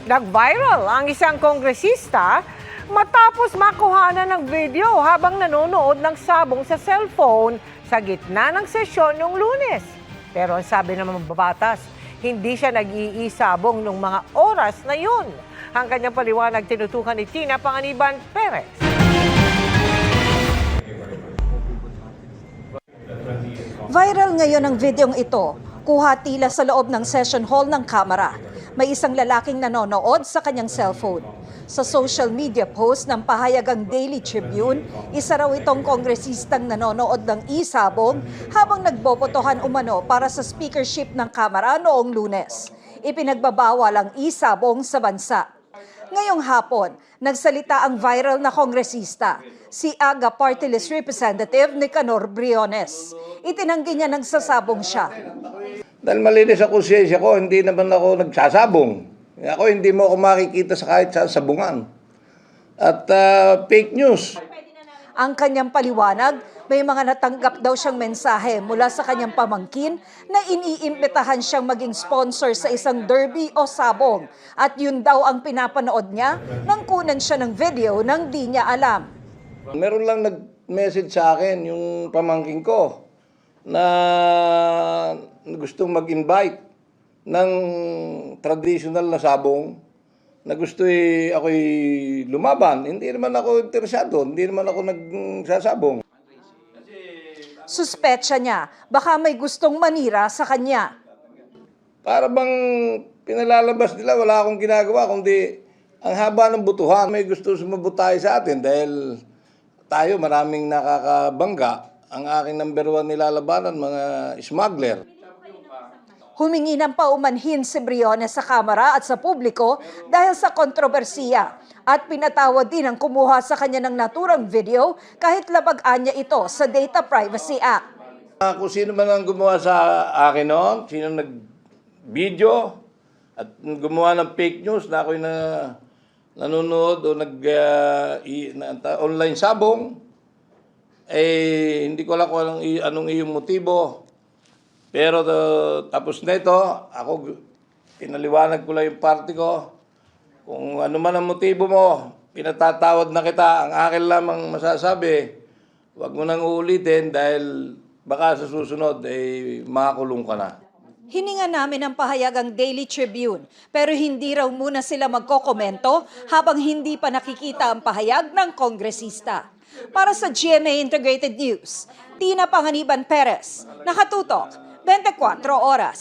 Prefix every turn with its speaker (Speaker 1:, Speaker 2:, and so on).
Speaker 1: Nag-viral ang isang kongresista matapos makuhanan ng video habang nanonood ng sabong sa cellphone sa gitna ng sesyon noong Lunes. Pero ang sabi ng mambabatas, hindi siya nag-iisabong nung mga oras na yun. Ang kanyang paliwanag tinutukan ni Tina Panganiban Perez.
Speaker 2: Viral ngayon ang videong ito. Kuha tila sa loob ng session hall ng Kamara. May isang lalaking nanonood sa kanyang cellphone. Sa social media post ng pahayagang Daily Tribune, isa raw itong kongresistang nanonood ng isabong habang nagbobotohan umano para sa speakership ng Kamara noong Lunes. Ipinagbabawal ang isabong sa bansa. Ngayong hapon, nagsalita ang viral na kongresista, si AGA Party List Representative Nicanor Briones. Itinanggi niya nagsasabong siya.
Speaker 3: Dahil malinis ang konsensya ko, hindi naman ako nagsasabong. Ako hindi mo ako makikita sa kahit sa sabungan. At fake news.
Speaker 2: Ang kanyang paliwanag, may mga natanggap daw siyang mensahe mula sa kanyang pamangkin na iniimbitahan siyang maging sponsor sa isang derby o sabong. At yun daw ang pinapanood niya nang kunan siya ng video nang di niya alam.
Speaker 3: Meron lang nag-message sa akin yung pamangkin ko na gustong mag-invite ng traditional na sabong na gusto ako'y lumaban. Hindi naman ako interesado, hindi naman ako nagsasabong.
Speaker 2: Suspetsya niya, baka may gustong manira sa kanya.
Speaker 3: Para bang pinalalabas nila, wala akong ginagawa, kundi ang haba ng butuhan. May gusto sumabotay sa atin dahil tayo maraming nakakabangga. Ang aking number 1 nilalabanan, mga smuggler.
Speaker 2: Humingi ng paumanhin si Briones sa Kamara at sa publiko dahil sa kontrobersiya at pinatawad din ang kumuha sa kanya ng naturang video kahit labag-an niya ito sa Data Privacy Act.
Speaker 3: Kung sino man ang gumawa sa akin noon, sino nag-video at gumawa ng fake news na ako'y nanonood o online sabong, hindi ko alam kung anong iyong motibo. Pero tapos nito, ako pinaliwanag ko lang yung party ko. Kung ano man ang motibo mo, pinatatawad na kita. Ang akin lamang masasabi, huwag mo nang uulitin dahil baka sa susunod makakulong ka na.
Speaker 2: Hininga namin ang pahayagang Daily Tribune pero hindi raw muna sila magkokomento habang hindi pa nakikita ang pahayag ng kongresista. Para sa GMA Integrated News, Tina Panganiban Perez, nakatutok 24 oras.